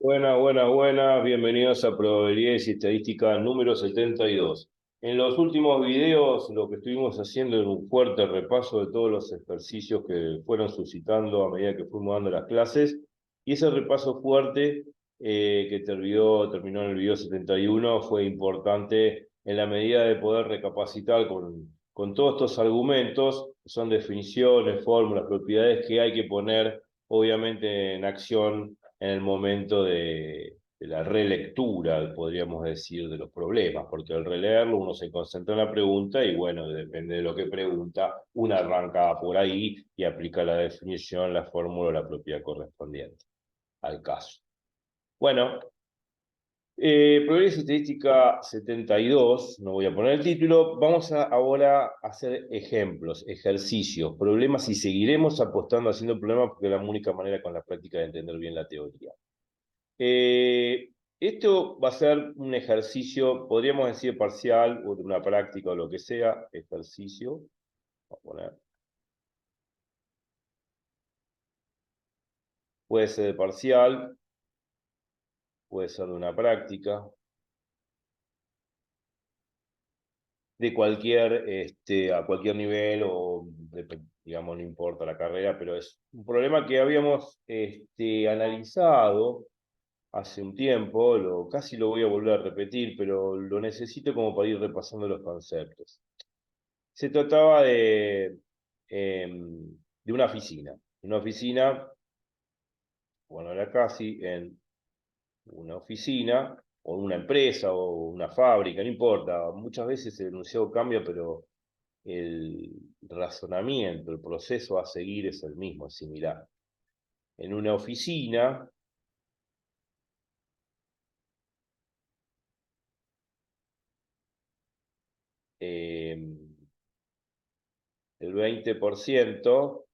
Buenas. Bienvenidos a Probabilidades y Estadística número 72. En los últimos videos lo que estuvimos haciendo es un fuerte repaso de todos los ejercicios que fueron suscitando a medida que fuimos dando las clases. Y ese repaso fuerte que terminó en el video 71 fue importante en la medida de poder recapacitar con todos estos argumentos, que son definiciones, fórmulas, propiedades que hay que poner obviamente en acción en el momento de la relectura, podríamos decir, de los problemas, porque al releerlo uno se concentra en la pregunta y bueno, depende de lo que pregunta, uno arranca por ahí y aplica la definición, la fórmula o la propiedad correspondiente al caso. Bueno, Probabilidad Estadística 72, no voy a poner el título, vamos ahora a hacer ejemplos, ejercicios, problemas y seguiremos apostando haciendo problemas porque es la única manera con la práctica de entender bien la teoría. Esto va a ser un ejercicio, podríamos decir parcial, o de una práctica o lo que sea, ejercicio. Vamos a poner. Puede ser de parcial, puede ser de una práctica, de cualquier, a cualquier nivel, digamos, no importa la carrera, pero es un problema que habíamos analizado hace un tiempo, casi lo voy a volver a repetir, pero lo necesito como para ir repasando los conceptos. Se trataba de una oficina. Una oficina, bueno, era casi en una oficina, o una empresa, o una fábrica, no importa. Muchas veces el enunciado cambia, pero el razonamiento, el proceso a seguir es el mismo, es similar. En una oficina, eh, el 20%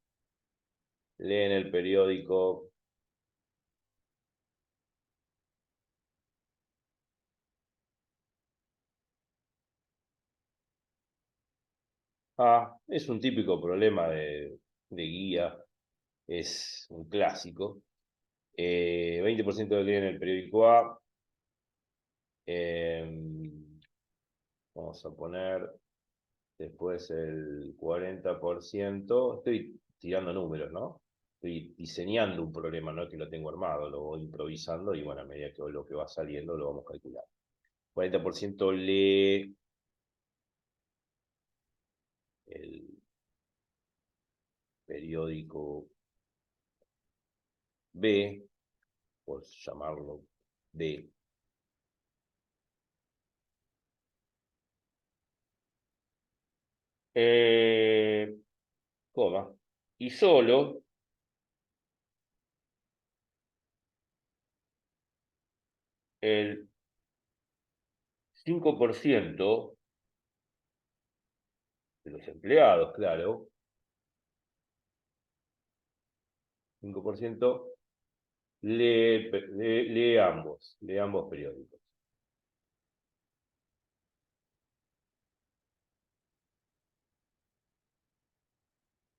leen el periódico A. Es un típico problema de guía, es un clásico. 20% leen el periódico A. Vamos a poner después el 40%. Estoy tirando números, ¿no? Estoy diseñando un problema, no es que lo tengo armado, lo voy improvisando y bueno, a medida que lo que va saliendo lo vamos a calcular. 40% lee el periódico B, por llamarlo D. Eh, Coma. Y solo el 5% de los empleados, claro, 5% lee ambos periódicos.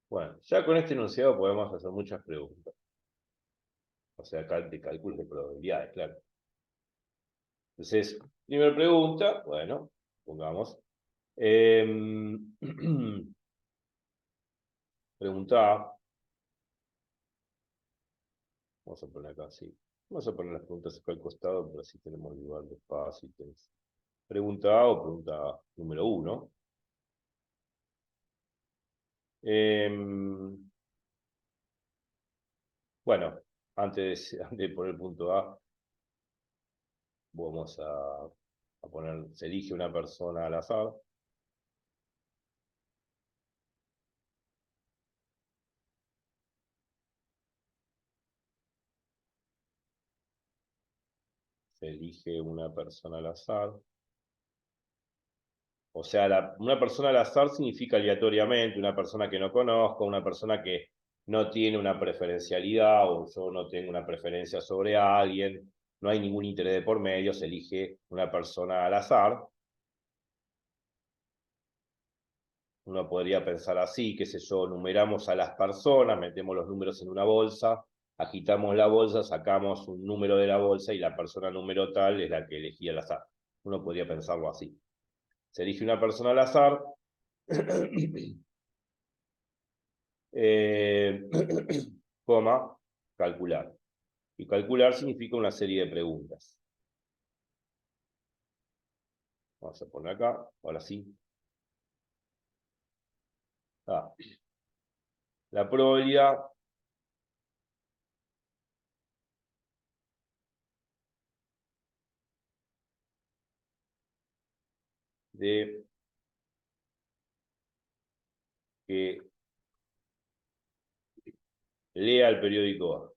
Bueno, ya con este enunciado podemos hacer muchas preguntas. O sea, de cálculos de probabilidades, claro. Entonces, primera pregunta, bueno, pongamos. Eh, Pregunta A. Vamos a poner acá así. Vamos a poner las preguntas acá al costado, pero así tenemos lugar de espacio. Pregunta A o pregunta número 1. Bueno, antes de poner el punto A, vamos a poner, se elige una persona al azar. Se elige una persona al azar. O sea, una persona al azar significa aleatoriamente, una persona que no conozco, una persona que no tiene una preferencialidad o yo no tengo una preferencia sobre alguien, no hay ningún interés de por medio, se elige una persona al azar. Uno podría pensar así, qué sé yo, numeramos a las personas, metemos los números en una bolsa agitamos la bolsa, sacamos un número de la bolsa y la persona número tal es la que elegía al azar. Uno podría pensarlo así. Se elige una persona al azar, coma, calcular. Y calcular significa una serie de preguntas. Vamos a poner acá, ahora sí. La probabilidad de que lea el periódico A.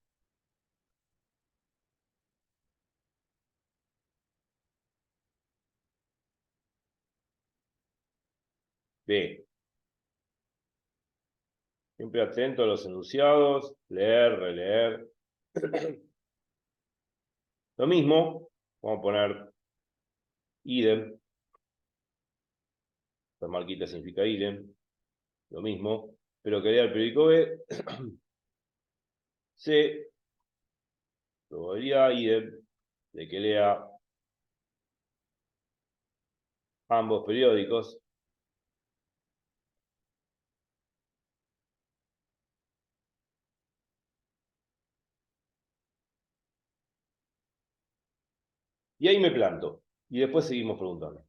B. Siempre atento a los enunciados, leer, releer. Lo mismo, vamos a poner idem. La marquita significa idem. Lo mismo, pero que lea el periódico B. C. Probabilidad idem de que lea ambos periódicos. Y ahí me planto. Y después seguimos preguntando.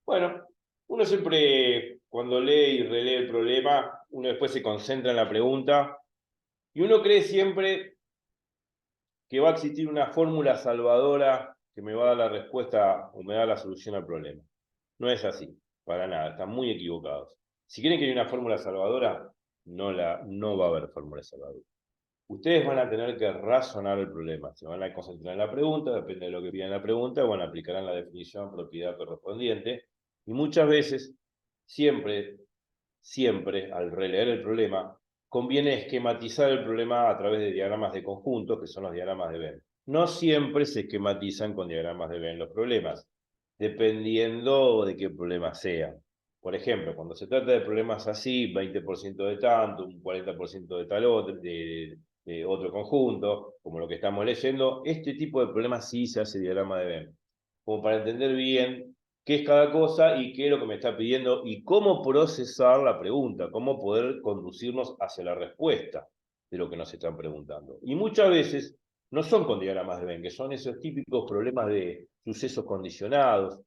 Bueno, uno siempre, cuando lee y relee el problema, uno después se concentra en la pregunta y uno cree siempre que va a existir una fórmula salvadora que me va a dar la respuesta o me da la solución al problema. No es así, para nada, están muy equivocados. Si quieren que haya una fórmula salvadora, no va a haber fórmula salvadora. Ustedes van a tener que razonar el problema, se van a concentrar en la pregunta, depende de lo que pidan la pregunta, bueno, aplicarán la definición propiedad correspondiente, y muchas veces, siempre, al releer el problema, conviene esquematizar el problema a través de diagramas de conjuntos, que son los diagramas de Venn. No siempre se esquematizan con diagramas de Venn los problemas, dependiendo de qué problema sea. Por ejemplo, cuando se trata de problemas así, 20% de tanto, un 40% de tal otro, de otro conjunto, como lo que estamos leyendo, este tipo de problemas sí se hace diagrama de Venn, como para entender bien qué es cada cosa y qué es lo que me está pidiendo y cómo procesar la pregunta, cómo poder conducirnos hacia la respuesta de lo que nos están preguntando. Y muchas veces no son con diagramas de Venn, que son esos típicos problemas de sucesos condicionados,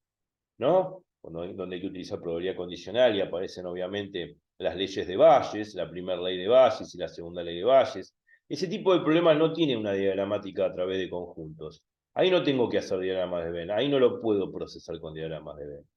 ¿no? Donde hay que utilizar probabilidad condicional y aparecen obviamente las leyes de Bayes, la primera ley de Bayes y la segunda ley de Bayes. Ese tipo de problemas no tiene una diagramática a través de conjuntos. Ahí no tengo que hacer diagramas de Venn, ahí no lo puedo procesar con diagramas de Venn.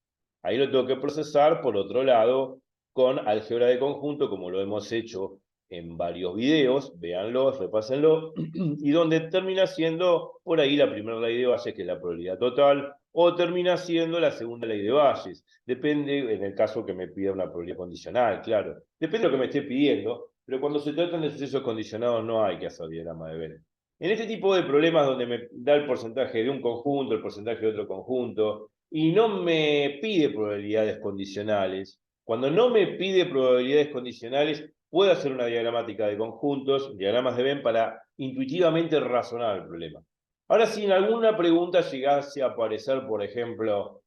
Ahí lo tengo que procesar, por otro lado, con álgebra de conjunto, como lo hemos hecho en varios videos, véanlos, repásenlo, y donde termina siendo por ahí la primera ley de Bayes, que es la probabilidad total, o termina siendo la segunda ley de Bayes. Depende, en el caso que me pida una probabilidad condicional, claro. Depende de lo que me esté pidiendo, pero cuando se tratan de sucesos condicionados no hay que hacer diagrama de Venn. En este tipo de problemas donde me da el porcentaje de un conjunto, el porcentaje de otro conjunto, y no me pide probabilidades condicionales, cuando no me pide probabilidades condicionales, puedo hacer una diagramática de conjuntos, diagramas de Venn, para intuitivamente razonar el problema. Ahora, si en alguna pregunta llegase a aparecer, por ejemplo,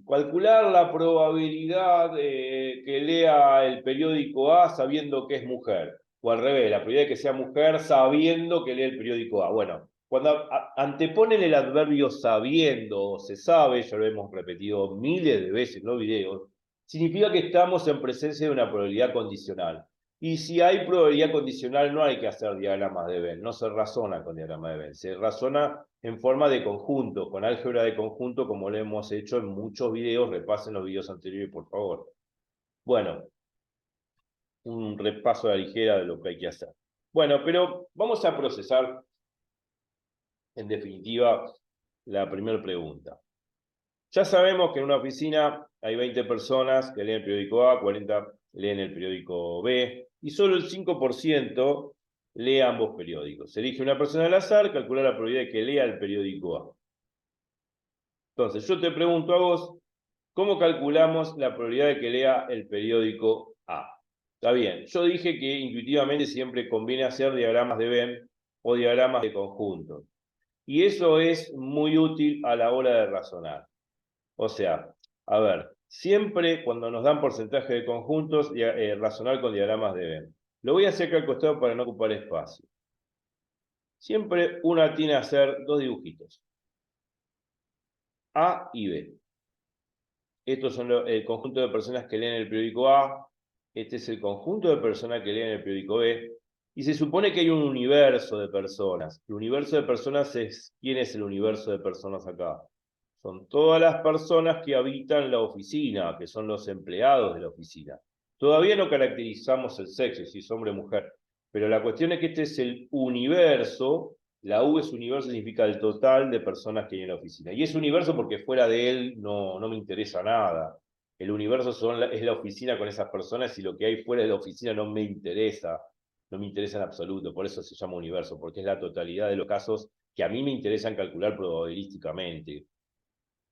calcular la probabilidad que lea el periódico A sabiendo que es mujer, o al revés, la probabilidad de que sea mujer sabiendo que lee el periódico A. Bueno, cuando anteponen el adverbio sabiendo o se sabe, ya lo hemos repetido miles de veces en los videos, significa que estamos en presencia de una probabilidad condicional. Y si hay probabilidad condicional, no hay que hacer diagramas de Venn, no se razona con diagramas de Venn, se razona en forma de conjunto, con álgebra de conjunto, como lo hemos hecho en muchos videos. Repasen los videos anteriores, por favor. Bueno, un repaso a la ligera de lo que hay que hacer. Bueno, pero vamos a procesar, en definitiva, la primera pregunta. Ya sabemos que en una oficina hay 20 personas que leen el periódico A, 40 leen el periódico B, y solo el 5% lee ambos periódicos. Se elige una persona al azar, calcula la probabilidad de que lea el periódico A. Entonces, yo te pregunto a vos, ¿cómo calculamos la probabilidad de que lea el periódico A? Está bien. Yo dije que intuitivamente siempre conviene hacer diagramas de Venn o diagramas de conjuntos. Y eso es muy útil a la hora de razonar. O sea, a ver, siempre cuando nos dan porcentaje de conjuntos, razonar con diagramas de Venn. Lo voy a hacer acá al costado para no ocupar espacio. Siempre una tiene que hacer dos dibujitos. A y B. Estos son el conjunto de personas que leen el periódico A. Este es el conjunto de personas que leen el periódico B. Y se supone que hay un universo de personas. El universo de personas es... ¿Quién es el universo de personas acá? Son todas las personas que habitan la oficina, que son los empleados de la oficina. Todavía no caracterizamos el sexo, si es hombre o mujer. Pero la cuestión es que este es el universo. La U es universo, significa el total de personas que hay en la oficina. Y es universo porque fuera de él no me interesa nada. El universo es la oficina con esas personas y lo que hay fuera de la oficina no me interesa. No me interesa en absoluto. Por eso se llama universo, porque es la totalidad de los casos que a mí me interesan calcular probabilísticamente.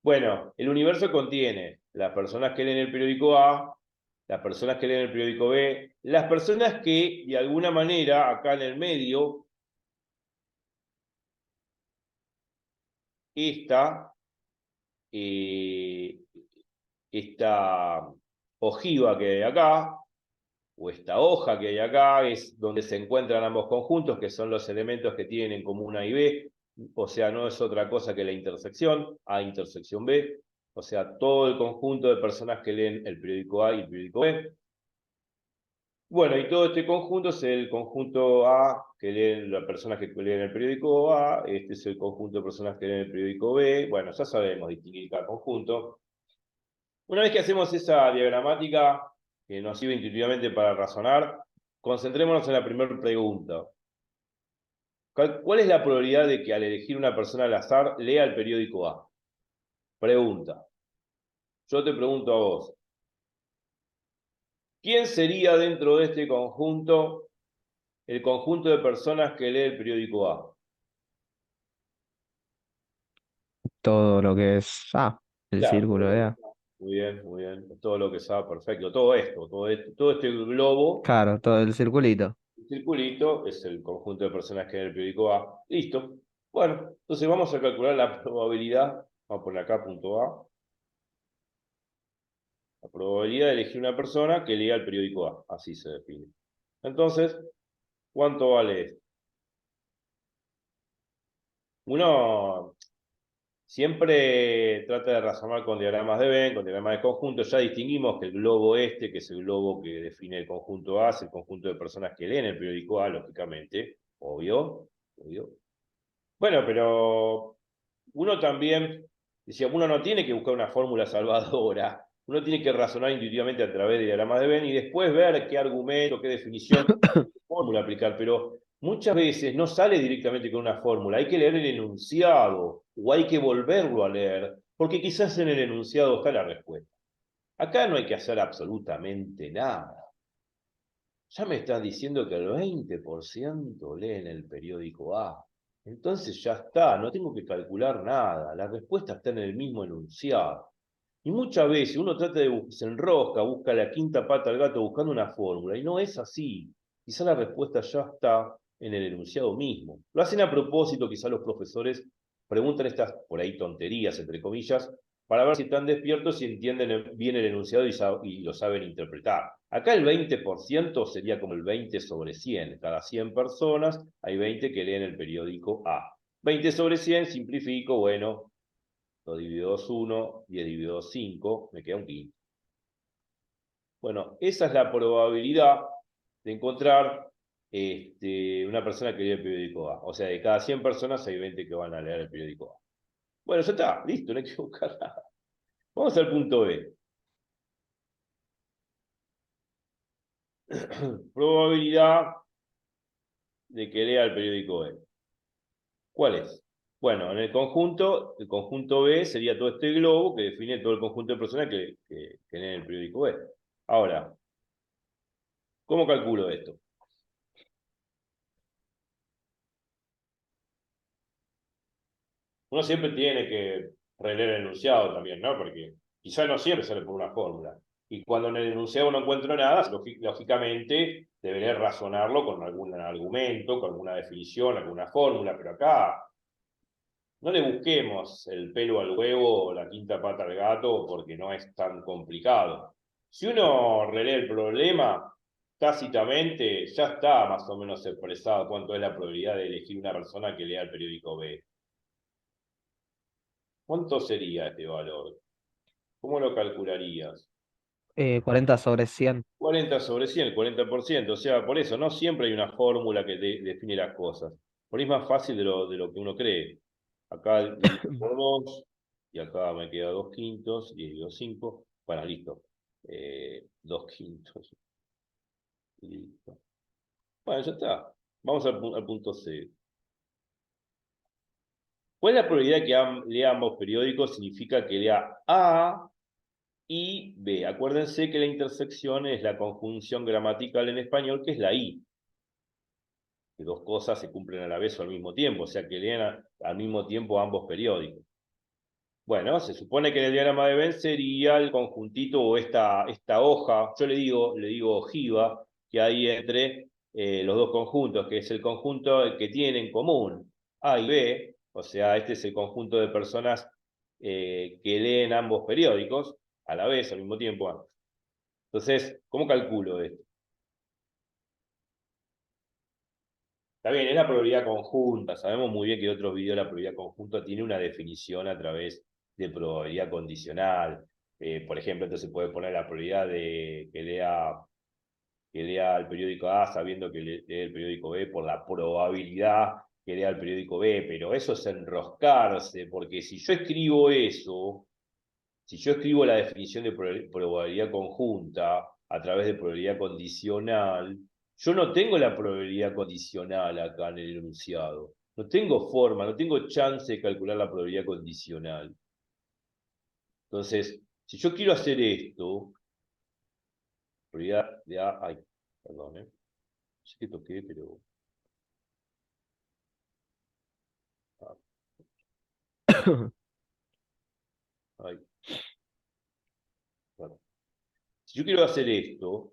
Bueno, el universo contiene las personas que leen el periódico A, las personas que leen el periódico B, las personas que de alguna manera acá en el medio esta, eh, esta ojiva que hay acá, o esta hoja que hay acá, es donde se encuentran ambos conjuntos, que son los elementos que tienen en común A y B, o sea, no es otra cosa que la intersección, A intersección B, o sea, todo el conjunto de personas que leen el periódico A y el periódico B. Bueno, y todo este conjunto es el conjunto A que leen las personas que leen el periódico A, este es el conjunto de personas que leen el periódico B, bueno, ya sabemos distinguir cada conjunto. Una vez que hacemos esa diagramática que nos sirve intuitivamente para razonar, concentrémonos en la primera pregunta. ¿Cuál es la probabilidad de que al elegir una persona al azar lea el periódico A? Pregunta. Yo te pregunto a vos. ¿Quién sería dentro de este conjunto el conjunto de personas que lee el periódico A? Todo lo que es el Claro, círculo de A. muy bien, muy bien. Todo lo que sabe, perfecto. Todo este globo, Claro, todo el circulito. el circulito, es el conjunto de personas que leen el periódico A. Listo. Bueno, entonces vamos a calcular la probabilidad. Vamos a poner acá punto A. La probabilidad de elegir una persona que lea el periódico A. Así se define. Entonces, ¿cuánto vale esto? Uno siempre trata de razonar con diagramas de Venn, con diagramas de conjunto. Ya distinguimos que el globo este, que es el globo que define el conjunto A, es el conjunto de personas que leen el periódico A, lógicamente. Obvio, obvio. Bueno, pero uno también, decía, uno no tiene que buscar una fórmula salvadora. Uno tiene que razonar intuitivamente a través de diagramas de Venn y después ver qué argumento, qué definición, qué fórmula aplicar. Pero muchas veces no sale directamente con una fórmula. Hay que leer el enunciado o hay que volverlo a leer, porque quizás en el enunciado está la respuesta. Acá no hay que hacer absolutamente nada. Ya me estás diciendo que el 20% leen el periódico A. Entonces ya está, no tengo que calcular nada. La respuesta está en el mismo enunciado. Y muchas veces uno trata de se enrosca, busca la quinta pata al gato buscando una fórmula, y no es así. Quizá la respuesta ya está en el enunciado mismo. Lo hacen a propósito, quizá los profesores preguntan estas, por ahí, tonterías, entre comillas, para ver si están despiertos y entienden bien el enunciado y lo saben interpretar. Acá el 20% sería como el 20 sobre 100. Cada 100 personas hay 20 que leen el periódico A. 20 sobre 100, simplifico, bueno, 2 dividido 2, 1, 10 dividido 2, 5, me queda un quinto. Bueno, esa es la probabilidad de encontrar una persona que lee el periódico A. O sea, de cada 100 personas hay 20 que van a leer el periódico A. Bueno, ya está, listo, no hay que buscar nada. Vamos al punto B. Probabilidad de que lea el periódico B. ¿Cuál es? Bueno, en el conjunto B sería todo este globo que define todo el conjunto de personas que leen el periódico B. Ahora, ¿cómo calculo esto? Uno siempre tiene que releer el enunciado también, ¿no? Porque quizás no siempre sale por una fórmula. Y cuando en el enunciado no encuentro nada, lógicamente deberé razonarlo con algún argumento, con alguna definición, alguna fórmula, pero acá no le busquemos el pelo al huevo o la quinta pata al gato porque no es tan complicado. Si uno relee el problema, tácitamente ya está más o menos expresado cuánto es la probabilidad de elegir una persona que lea el periódico B. ¿Cuánto sería este valor? ¿Cómo lo calcularías? 40/100. 40/100, el 40%. O sea, por eso no siempre hay una fórmula que define las cosas. Por ahí es más fácil de lo que uno cree. Acá divido por 2, y acá me queda 2/5, y divido 5. Bueno, listo. 2/5. Y listo. Bueno, ya está. Vamos al punto C. ¿Cuál es la probabilidad que lea ambos periódicos? Significa que lea A y B. Acuérdense que la intersección es la conjunción gramatical en español, que es la I. Que dos cosas se cumplen a la vez o al mismo tiempo, o sea que lean al mismo tiempo ambos periódicos. Bueno, se supone que en el diagrama de Venn sería el conjuntito o esta hoja, yo le digo ojiva, que hay entre los dos conjuntos, que es el conjunto que tienen en común A y B, o sea, este es el conjunto de personas que leen ambos periódicos a la vez, al mismo tiempo. Entonces, ¿cómo calculo esto? Está bien, es la probabilidad conjunta. Sabemos muy bien que en otros videos la probabilidad conjunta tiene una definición a través de probabilidad condicional. Por ejemplo, entonces se puede poner la probabilidad de que lea el periódico A sabiendo que lee el periódico B por la probabilidad que lea el periódico B, pero eso es enroscarse, porque si yo escribo eso, si yo escribo la definición de probabilidad conjunta a través de probabilidad condicional, yo no tengo la probabilidad condicional acá en el enunciado. No tengo forma, no tengo chance de calcular la probabilidad condicional. Entonces, si yo quiero hacer esto, probabilidad de A, ay, perdón, no sé qué toqué, pero... Ay, bueno. Si yo quiero hacer esto,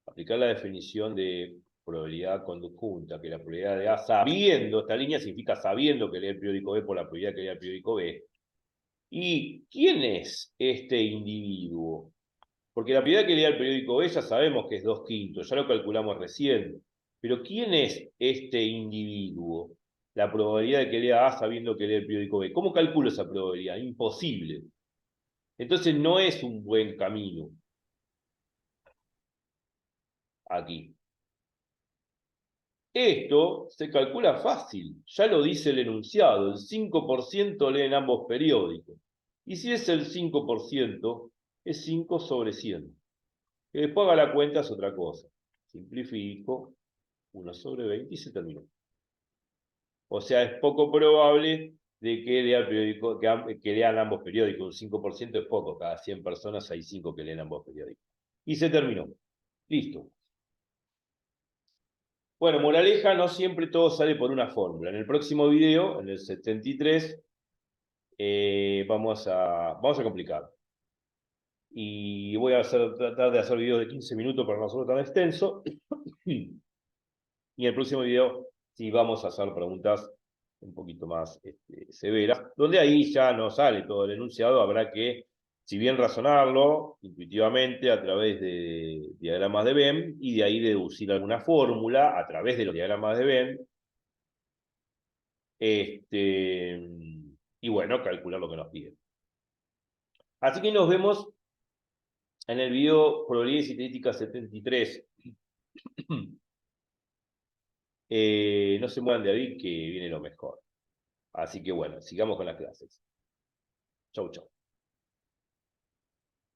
aplicar la definición de probabilidad conjunta, que la probabilidad de A, sabiendo, esta línea significa sabiendo que lee el periódico B por la probabilidad que lee el periódico B. ¿Y quién es este individuo? Porque la probabilidad que lea el periódico B ya sabemos que es 2/5, ya lo calculamos recién. Pero ¿quién es este individuo? La probabilidad de que lea A sabiendo que lee el periódico B. ¿Cómo calculo esa probabilidad? Imposible. Entonces no es un buen camino aquí. Esto se calcula fácil, ya lo dice el enunciado, el 5% leen ambos periódicos. Y si es el 5%, es 5/100. Que después haga la cuenta es otra cosa. Simplifico, 1/20 y se terminó. O sea, es poco probable de que, lea el periódico, que lean ambos periódicos. Un 5% es poco, cada 100 personas hay 5 que leen ambos periódicos. Y se terminó. Listo. Bueno, moraleja, no siempre todo sale por una fórmula. En el próximo video, en el 73, vamos a complicar. Y voy a tratar de hacer videos de 15 minutos para no ser tan extenso. Y en el próximo video sí vamos a hacer preguntas un poquito más severas, donde ahí ya no sale todo el enunciado, habrá que, si bien razonarlo intuitivamente a través de diagramas de Venn, y de ahí deducir alguna fórmula a través de los diagramas de Venn, y bueno, calcular lo que nos piden. Así que nos vemos en el video Probabilidades Sintéticas 73. No se muevan de ahí que viene lo mejor. Así que bueno, sigamos con las clases. Chau, chau.